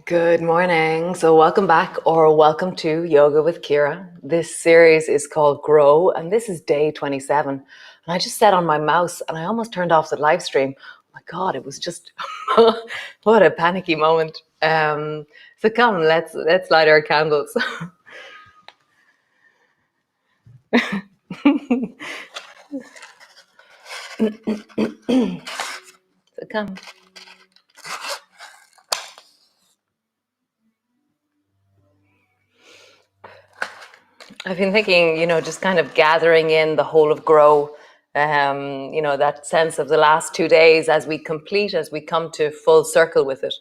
Good morning. So welcome back, or welcome to Yoga with Ciara. This series is called Grow, and this is day 27. And I just sat on my mouse and I almost turned off the live stream. Oh my God, it was just, what a panicky moment. So come, let's light our candles. So come. I've been thinking, just kind of gathering in the whole of Grow, that sense of the last 2 days as we come to full circle with it.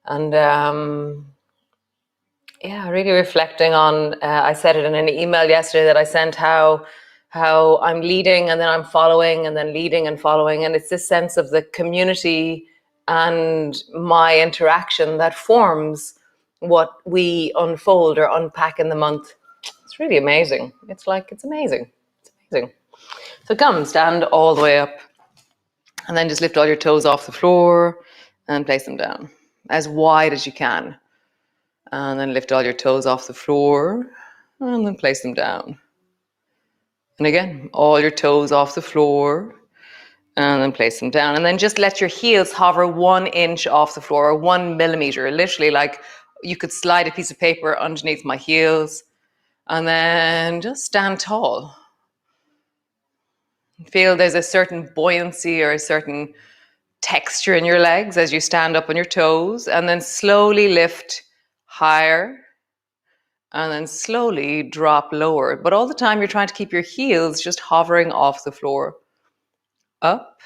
And really reflecting on, I said it in an email yesterday that I sent, how I'm leading and then I'm following and then leading and following. And it's this sense of the community and my interaction that forms what we unfold or unpack in the month. It's really amazing. It's amazing. It's amazing. So come, stand all the way up and then just lift all your toes off the floor and place them down as wide as you can. And then lift all your toes off the floor and then place them down. And again, all your toes off the floor and then place them down. And then just let your heels hover 1 inch off the floor, or 1 millimeter, literally like you could slide a piece of paper underneath my heels. And then just stand tall. Feel there's a certain buoyancy or a certain texture in your legs as you stand up on your toes, and then slowly lift higher and then slowly drop lower. But all the time you're trying to keep your heels just hovering off the floor. Up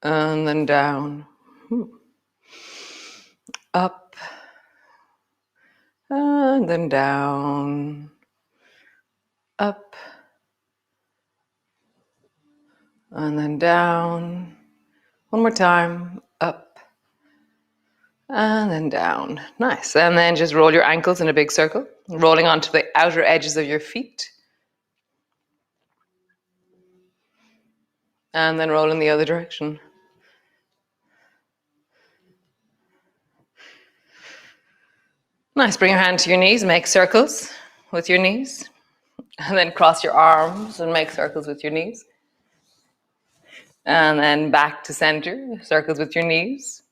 and then down. Up and then down. Up and then down. One more time. Up and then down. Nice. And then just roll your ankles in a big circle, rolling onto the outer edges of your feet. And then roll in the other direction. Nice. Bring your hand to your knees, make circles with your knees. And then cross your arms and make circles with your knees. And then back to center, circles with your knees.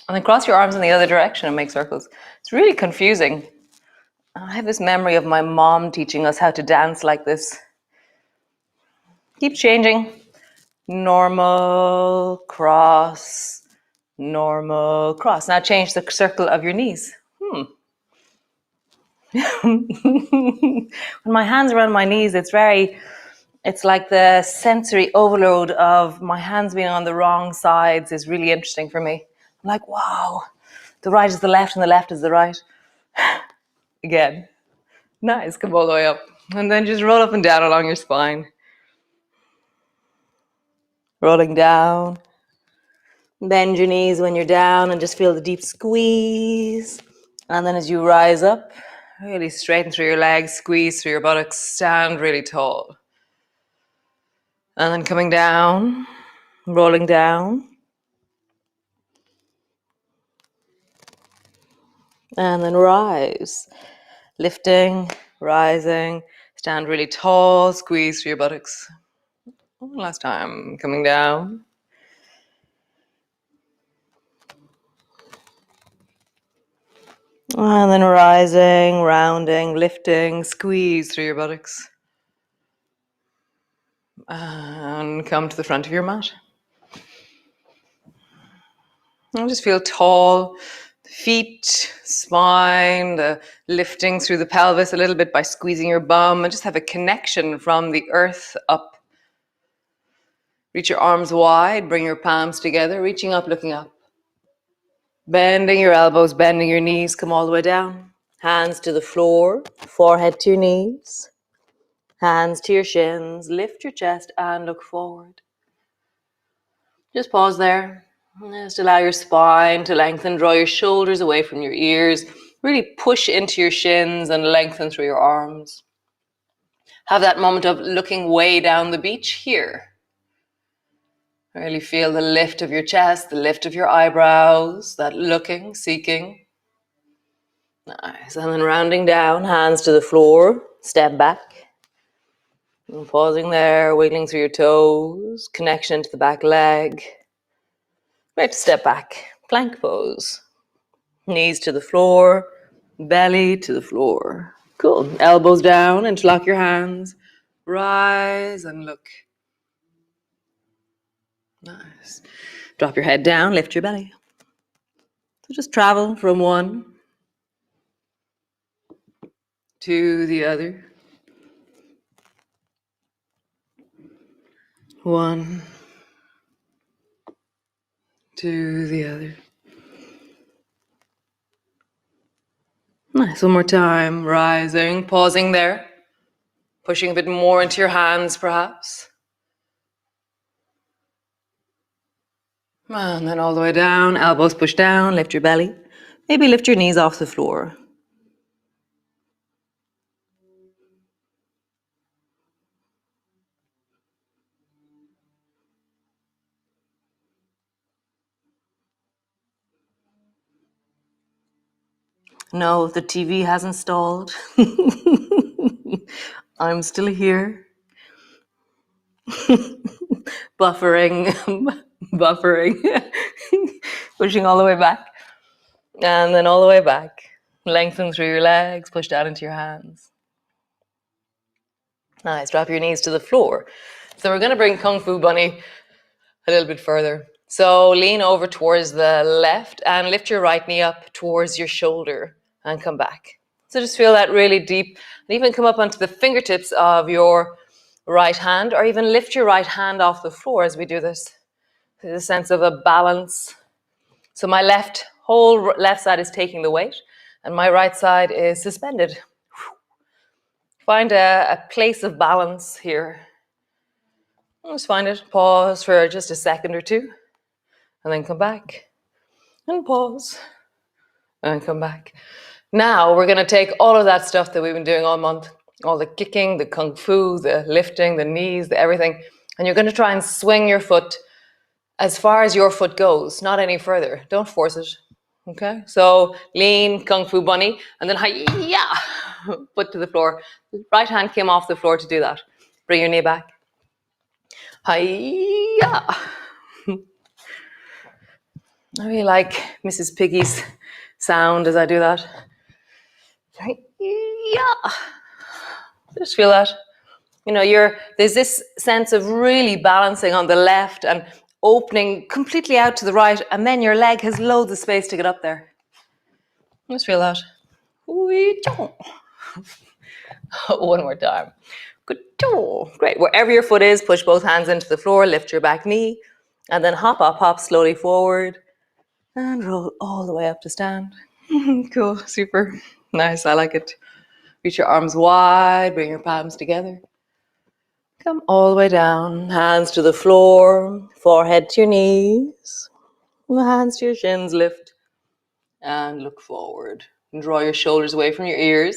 And then cross your arms in the other direction and make circles. It's really confusing. I have this memory of my mom teaching us how to dance like this. Keep changing. Normal, cross, normal, cross. Now change the circle of your knees. When my hands are on my knees, it's like the sensory overload of my hands being on the wrong sides is really interesting for me. I'm like, wow, the right is the left and the left is the right. Again, nice, come all the way up. And then just roll up and down along your spine. Rolling down. Bend your knees when you're down and just feel the deep squeeze. And then as you rise up, really straighten through your legs, squeeze through your buttocks, stand really tall. And then coming down, rolling down. And then rise. Lifting, rising, stand really tall, squeeze through your buttocks. One last time, coming down. And then rising, rounding, lifting, squeeze through your buttocks. And come to the front of your mat. And just feel tall, feet, spine, the lifting through the pelvis a little bit by squeezing your bum, and just have a connection from the earth up. Reach your arms wide, bring your palms together, reaching up, looking up. Bending your elbows, bending your knees, come all the way down. Hands to the floor, forehead to your knees. Hands to your shins, lift your chest and look forward. Just pause there. Just allow your spine to lengthen, draw your shoulders away from your ears. Really push into your shins and lengthen through your arms. Have that moment of looking way down the beach here. Really feel the lift of your chest, the lift of your eyebrows, that looking, seeking. Nice. And then rounding down, hands to the floor, step back. And pausing there, wiggling through your toes, connection to the back leg. Right to step back, plank pose. Knees to the floor, belly to the floor. Cool. Elbows down, interlock your hands. Rise and look. Nice. Drop your head down, lift your belly. So just travel from one to the other. One to the other. Nice. One more time. Rising, pausing there. Pushing a bit more into your hands, perhaps. And then all the way down. Elbows push down. Lift your belly. Maybe lift your knees off the floor. No, the TV hasn't stalled. I'm still here. Buffering, buffering, pushing all the way back. And then all the way back. Lengthen through your legs, push down into your hands. Nice, drop your knees to the floor. So we're gonna bring Kung Fu Bunny a little bit further. So lean over towards the left and lift your right knee up towards your shoulder and come back. So just feel that really deep, and even come up onto the fingertips of your right hand, or even lift your right hand off the floor as we do this. There's a sense of a balance. So my whole left side is taking the weight, and my right side is suspended. Find a place of balance here. Just find it, pause for just a second or two, and then come back, and pause, and come back. Now we're gonna take all of that stuff that we've been doing all month, all the kicking, the kung fu, the lifting, the knees, the everything, and you're gonna try and swing your foot as far as your foot goes, not any further. Don't force it, okay? So lean, Kung Fu Bunny, and then hi-ya, foot to the floor. Right hand came off the floor to do that. Bring your knee back. Hi-ya. I really like Mrs. Piggy's sound as I do that. Yeah. Just feel that. There's this sense of really balancing on the left and opening completely out to the right, and then your leg has loads of space to get up there. Just feel that. One more time. Good. Great. Wherever your foot is, push both hands into the floor, lift your back knee, and then hop slowly forward, and roll all the way up to stand. Cool. Super. Nice. I like it. Reach your arms wide, bring your palms together. Come all the way down, hands to the floor, forehead to your knees, hands to your shins, lift, and look forward. And draw your shoulders away from your ears.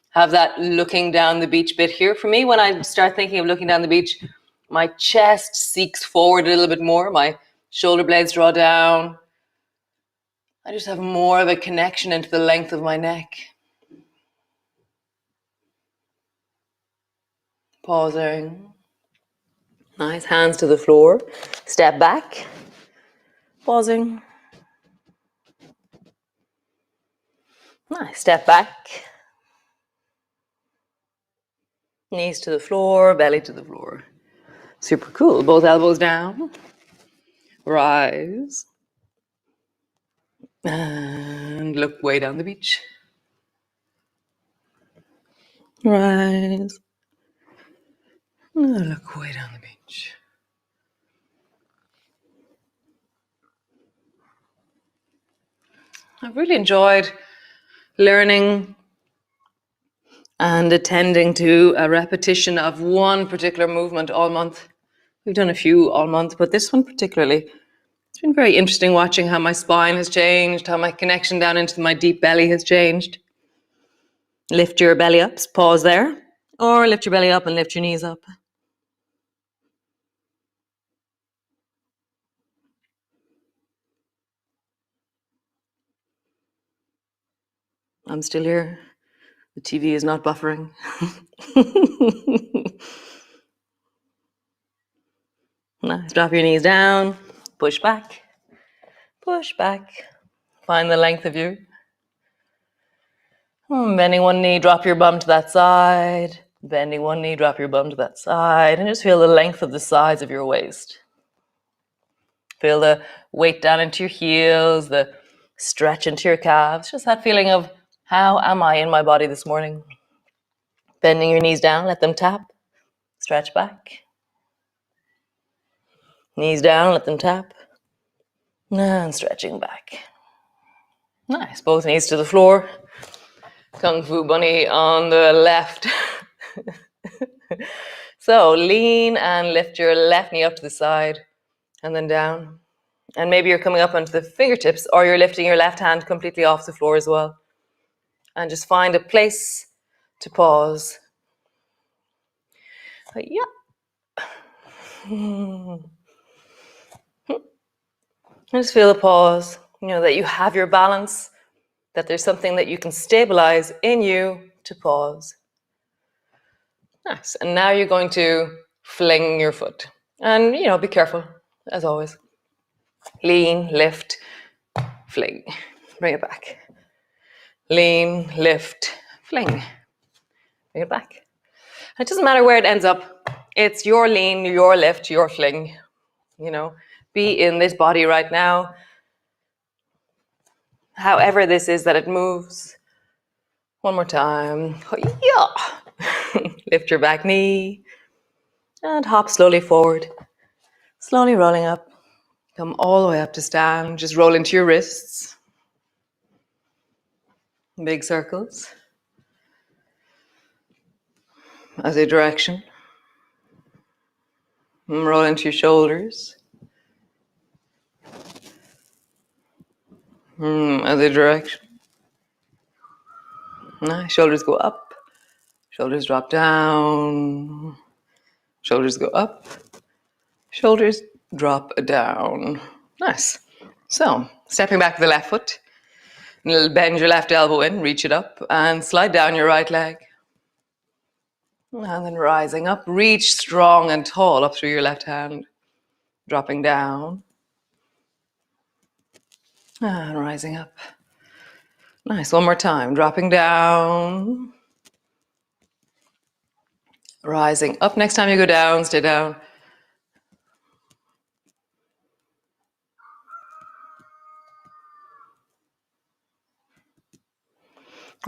Have that looking down the beach bit here. For me, when I start thinking of looking down the beach, my chest seeks forward a little bit more. My shoulder blades draw down. I just have more of a connection into the length of my neck. Pausing. Nice, hands to the floor. Step back. Pausing. Nice, step back. Knees to the floor, belly to the floor. Super cool. Both elbows down. Rise. And look way down the beach. Rise. And look way down the beach. I've really enjoyed learning and attending to a repetition of one particular movement all month. We've done a few all month, but this one particularly, it's been very interesting watching how my spine has changed, how my connection down into my deep belly has changed. Lift your belly up, pause there, or lift your belly up and lift your knees up. I'm still here. The TV is not buffering. Nice. Drop your knees down. Push back. Push back. Find the length of you. Bending one knee, drop your bum to that side. Bending one knee, drop your bum to that side. And just feel the length of the sides of your waist. Feel the weight down into your heels, the stretch into your calves. Just that feeling of, how am I in my body this morning? Bending your knees down, let them tap. Stretch back. Knees down, let them tap. And stretching back. Nice. Both knees to the floor. Kung Fu Bunny on the left. So lean and lift your left knee up to the side and then down. And maybe you're coming up onto the fingertips, or you're lifting your left hand completely off the floor as well. And just find a place to pause. Yeah. Just feel a pause, that you have your balance, that there's something that you can stabilize in you to pause. Nice. And now you're going to fling your foot. And, be careful, as always. Lean, lift, fling. Bring it back. Lean, lift, fling. Bring it back. It doesn't matter where it ends up. It's your lean, your lift, your fling. Be in this body right now. However this is that it moves. One more time. Yeah. Lift your back knee. And hop slowly forward. Slowly rolling up. Come all the way up to stand. Just roll into your wrists. Big circles. As a direction. Roll into your shoulders. As a direction. Nice. Shoulders go up. Shoulders drop down. Shoulders go up. Shoulders drop down. Nice. So, stepping back with the left foot. Bend your left elbow in, reach it up, and slide down your right leg. And then rising up, reach strong and tall up through your left hand. Dropping down. And rising up. Nice, one more time. Dropping down. Rising up. Next time you go down, stay down.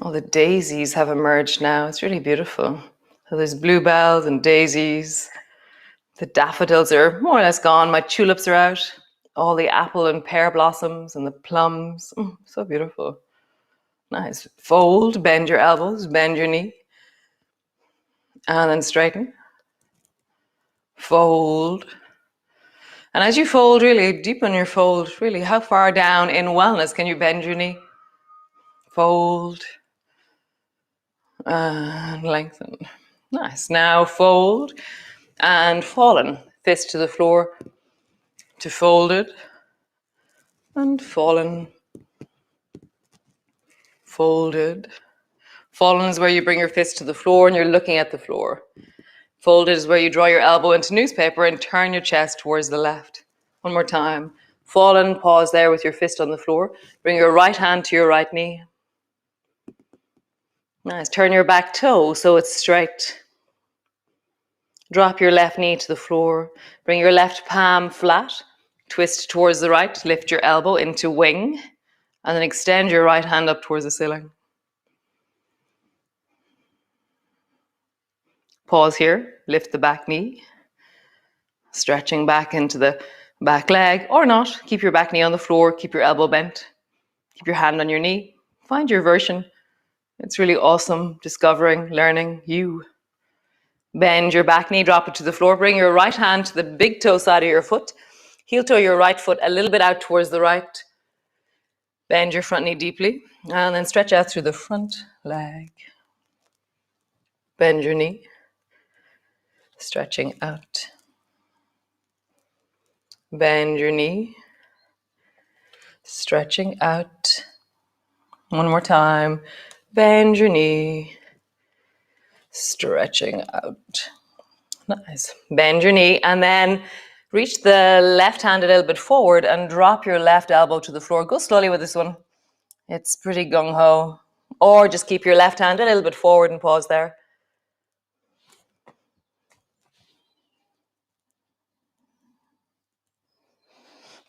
All the daisies have emerged now. It's really beautiful. So there's bluebells and daisies. The daffodils are more or less gone. My tulips are out. All the apple and pear blossoms and the plums. So beautiful. Nice. Fold, bend your elbows, bend your knee. And then straighten. Fold. And as you fold, really deepen your fold. Really, how far down in wellness can you bend your knee? Fold. And lengthen. Nice. Now fold and fallen. Fist to the floor to folded and fallen. Folded. Fallen is where you bring your fist to the floor and you're looking at the floor. Folded is where you draw your elbow into newspaper and turn your chest towards the left. One more time. Fallen, pause there with your fist on the floor. Bring your right hand to your right knee. Nice. Turn your back toe so it's straight. Drop your left knee to the floor. Bring your left palm flat. Twist towards the right. Lift your elbow into wing. And then extend your right hand up towards the ceiling. Pause here. Lift the back knee. Stretching back into the back leg, or not. Keep your back knee on the floor. Keep your elbow bent. Keep your hand on your knee. Find your version. It's really awesome discovering, learning you. Bend your back knee, drop it to the floor. Bring your right hand to the big toe side of your foot. Heel toe your right foot a little bit out towards the right. Bend your front knee deeply. And then stretch out through the front leg. Bend your knee. Stretching out. Bend your knee. Stretching out. One more time. Bend your knee. Stretching out. Nice. Bend your knee and then reach the left hand a little bit forward and drop your left elbow to the floor. Go slowly with this one. It's pretty gung-ho. Or just keep your left hand a little bit forward and pause there.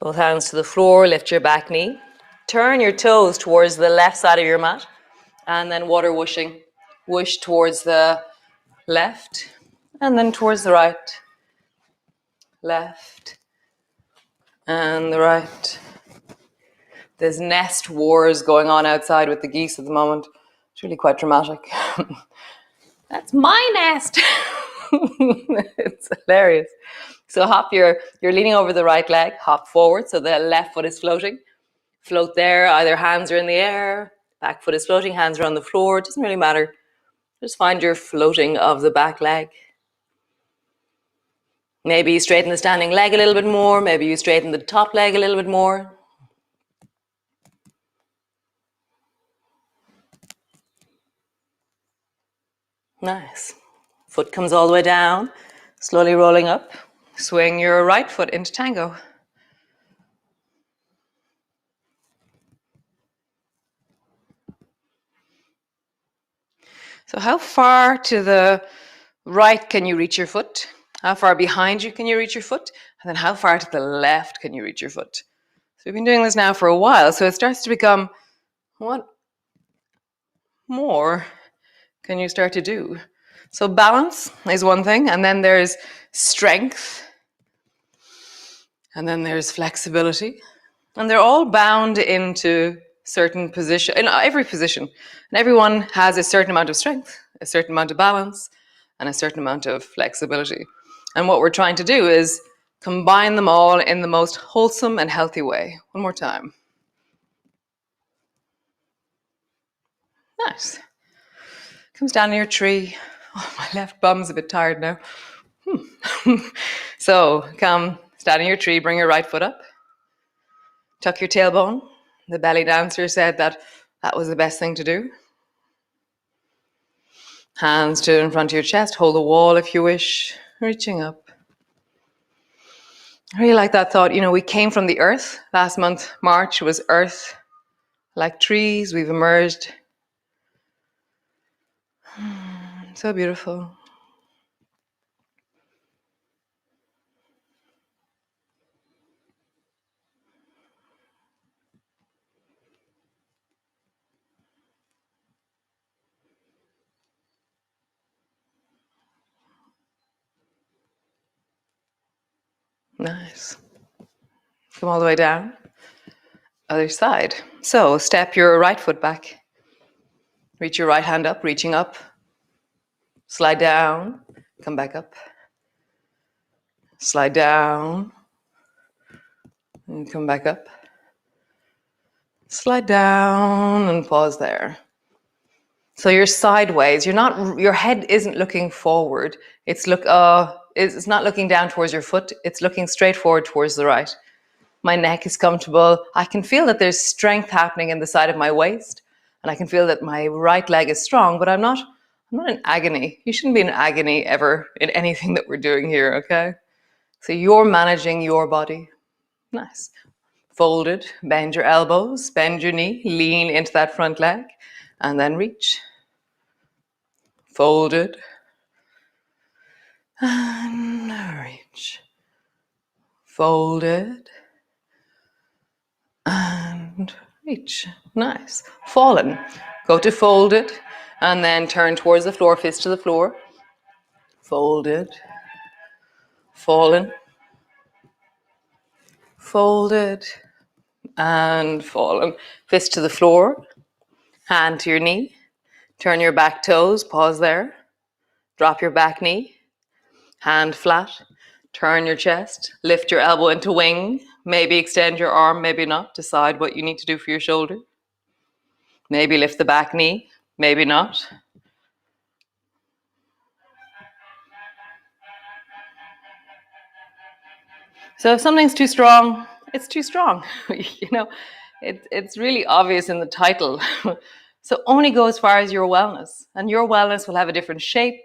Both hands to the floor. Lift your back knee. Turn your toes towards the left side of your mat. And then water whooshing. Whoosh towards the left and then towards the right. Left and the right. There's nest wars going on outside with the geese at the moment. It's really quite dramatic. That's my nest. It's hilarious. So hop you're leaning over the right leg, hop forward so the left foot is floating. Float there, either hands are in the air, back foot is floating, hands are on the floor. It doesn't really matter. Just find your floating of the back leg. Maybe you straighten the standing leg a little bit more. Maybe you straighten the top leg a little bit more. Nice. Foot comes all the way down, slowly rolling up. Swing your right foot into tango. So how far to the right can you reach your foot? How far behind you can you reach your foot? And then how far to the left can you reach your foot? So we've been doing this now for a while, so it starts to become, what more can you start to do? So balance is one thing, and then there's strength, and then there's flexibility, and they're all bound into certain position, in every position, and everyone has a certain amount of strength, a certain amount of balance, and a certain amount of flexibility. And what we're trying to do is combine them all in the most wholesome and healthy way. One more time. Nice. Comes down in your tree. Oh, my left bum's a bit tired now. So come, stand in your tree, bring your right foot up. Tuck your tailbone. The belly dancer said that was the best thing to do. Hands to in front of your chest. Hold the wall if you wish. Reaching up. I really like that thought. You know, we came from the earth. Last month, March, was Earth Like trees, we've emerged. So beautiful. Nice. Come all the way down. Other side. So step your right foot back. Reach your right hand up, reaching up. Slide down. Come back up. Slide down. And come back up. Slide down and pause there. So you're sideways. You're not. Your head isn't looking forward. It's not looking down towards your foot. It's looking straight forward towards the right. My neck is comfortable. I can feel that there's strength happening in the side of my waist, and I can feel that my right leg is strong. But I'm not in agony. You shouldn't be in agony ever in anything that we're doing here. Okay. So you're managing your body. Nice. Folded, bend your elbows, bend your knee, lean into that front leg, and then reach. Folded, and reach. Folded, and reach. Nice. Fallen. Go to folded, and then turn towards the floor, fist to the floor. Folded, fallen, folded, and fallen. Fist to the floor, hand to your knee. Turn your back toes, pause there. Drop your back knee, hand flat. Turn your chest, lift your elbow into wing. Maybe extend your arm, maybe not. Decide what you need to do for your shoulder. Maybe lift the back knee, maybe not. So if something's too strong, it's too strong. It's really obvious in the title. So only go as far as your wellness. And your wellness will have a different shape,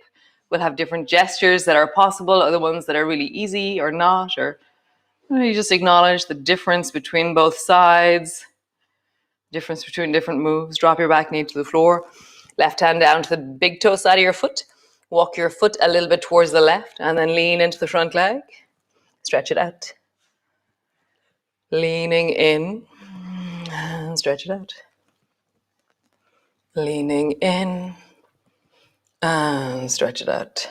will have different gestures that are possible, other ones that are really easy or not, or you just acknowledge the difference between both sides, difference between different moves. Drop your back knee to the floor, left hand down to the big toe side of your foot. Walk your foot a little bit towards the left and then lean into the front leg. Stretch it out. Leaning in and stretch it out. Leaning in and stretch it out.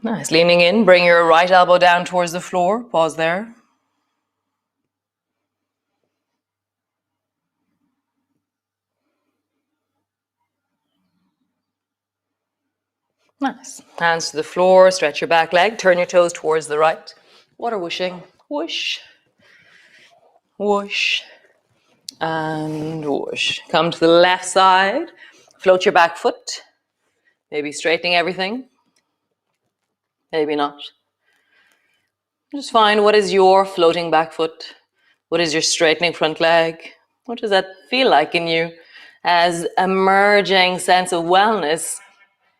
Nice. Leaning in, bring your right elbow down towards the floor. Pause there. Nice. Hands to the floor, stretch your back leg, turn your toes towards the right. Water whooshing. Whoosh. Whoosh. And whoosh. Come to the left side. Float your back foot. Maybe straightening everything. Maybe not. Just find what is your floating back foot. What is your straightening front leg? What does that feel like in you? As emerging sense of wellness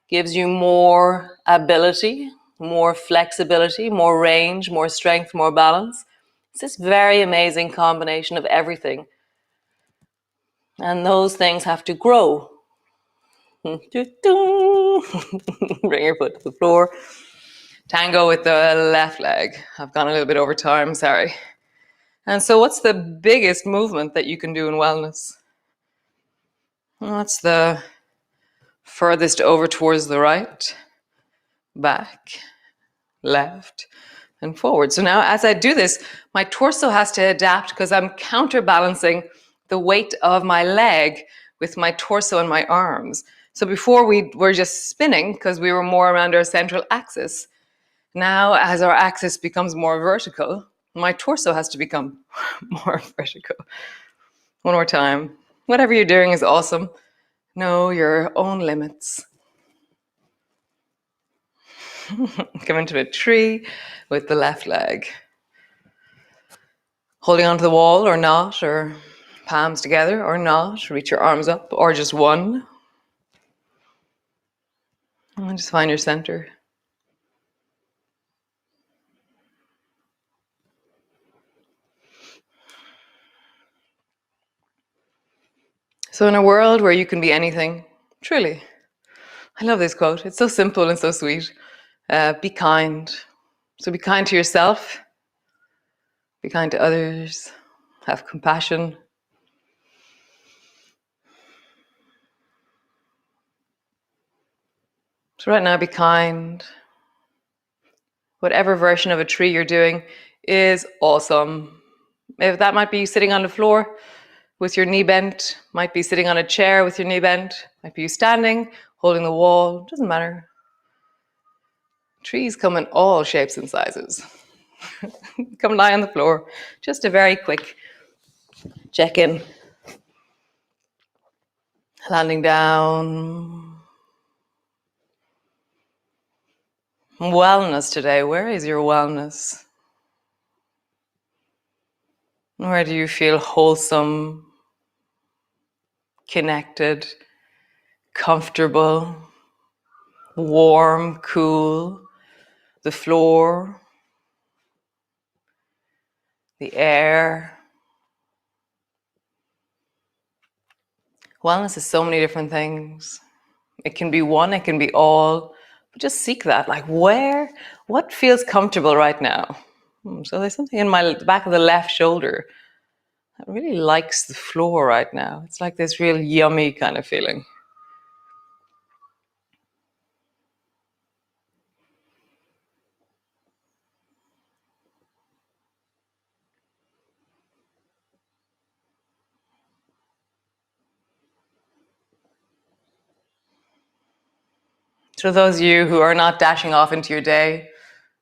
gives you more ability, more flexibility, more range, more strength, more balance. It's this very amazing combination of everything. And those things have to grow. Bring your foot to the floor. Tango with the left leg. I've gone a little bit over time, sorry. And so what's the biggest movement that you can do in wellness? What's the furthest over towards the right, back, left, and forward? So now as I do this, my torso has to adapt because I'm counterbalancing the weight of my leg with my torso and my arms. So before we were just spinning because we were more around our central axis. Now as our axis becomes more vertical, my torso has to become more vertical. One more time. Whatever you're doing is awesome. Know your own limits. Come into a tree with the left leg. Holding onto the wall or not, or palms together or not. Reach your arms up or just one. And just find your center. So in a world where you can be anything, truly, I love this quote. It's so simple and so sweet. Be kind. So be kind to yourself, be kind to others, have compassion. So right now, be kind. Whatever version of a tree you're doing is awesome. If that might be sitting on the floor with your knee bent, might be sitting on a chair with your knee bent, might be you standing, holding the wall, doesn't matter. Trees come in all shapes and sizes. Come lie on the floor. Just a very quick check-in. Landing down. Wellness today. Where is your wellness? Where do you feel wholesome, connected, comfortable, warm, cool? The floor, the air. Wellness is so many different things. It can be one, it can be all, but just seek that. Like what feels comfortable right now? So there's something in the back of the left shoulder that really likes the floor right now. It's like this real yummy kind of feeling. So those of you who are not dashing off into your day,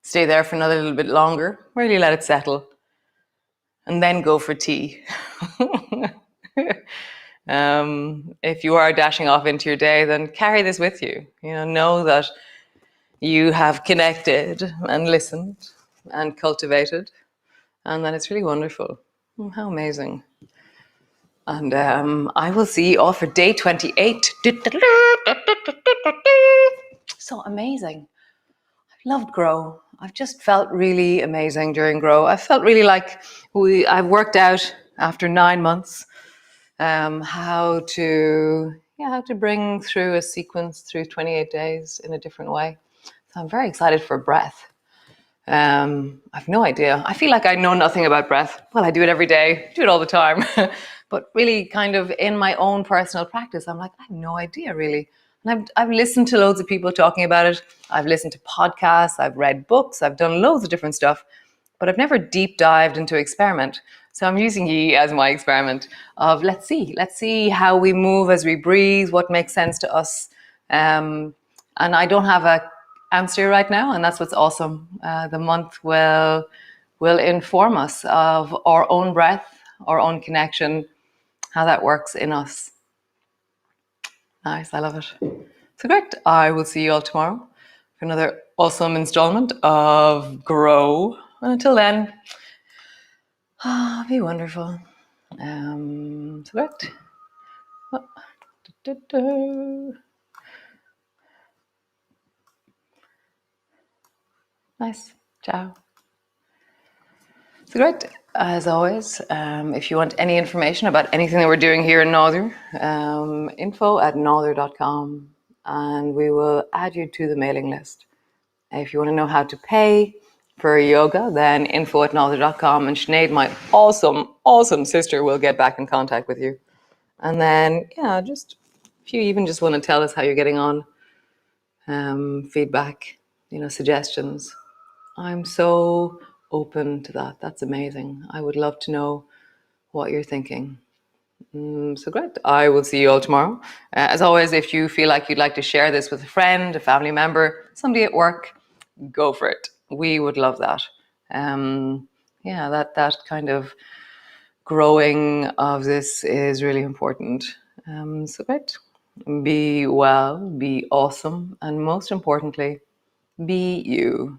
stay there for another little bit longer, really let it settle, and then go for tea. If you are dashing off into your day, then carry this with you. Know that you have connected and listened and cultivated, and that it's really wonderful. How amazing. And I will see you all for day 28. So amazing. I've loved Grow. I've just felt really amazing during Grow. I felt really like I've worked out after 9 months how to bring through a sequence through 28 days in a different way. So I'm very excited for breath. I've no idea. I feel like I know nothing about breath. Well, I do it every day, do it all the time. But really kind of in my own personal practice, I'm like, I have no idea really. And I've listened to loads of people talking about it. I've listened to podcasts, I've read books, I've done loads of different stuff, but I've never deep dived into experiment. So I'm using ye as my experiment of let's see how we move as we breathe, what makes sense to us. And I don't have a answer right now, and that's what's awesome. The month will inform us of our own breath, our own connection, how that works in us. Nice, I love it. So great. I will see you all tomorrow for another awesome installment of Grow. And until then, be wonderful. So great. Nice. Ciao. So great. As always, if you want any information about anything that we're doing here in Norther, info@norther.com, and we will add you to the mailing list. If you want to know how to pay for yoga, then info@norther.com, and Sinead, my awesome sister, will get back in contact with you. And then, just if you even just want to tell us how you're getting on, feedback, suggestions, I'm so open to that. That's amazing. I would love to know what you're thinking. So great. I will see you all tomorrow. As always, if you feel like you'd like to share this with a friend, a family member, somebody at work, go for it. We would love that. That kind of growing of this is really important. So great. Be well, be awesome, and most importantly, be you.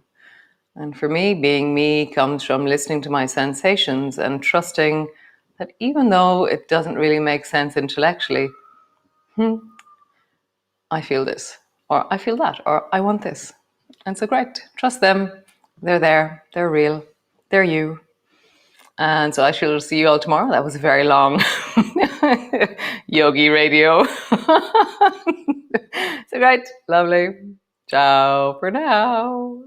And for me, being me comes from listening to my sensations and trusting that even though it doesn't really make sense intellectually, I feel this, or I feel that, or I want this. And so great. Trust them. They're there. They're real. They're you. And so I shall see you all tomorrow. That was very long. Yogi radio. So great, lovely. Ciao for now.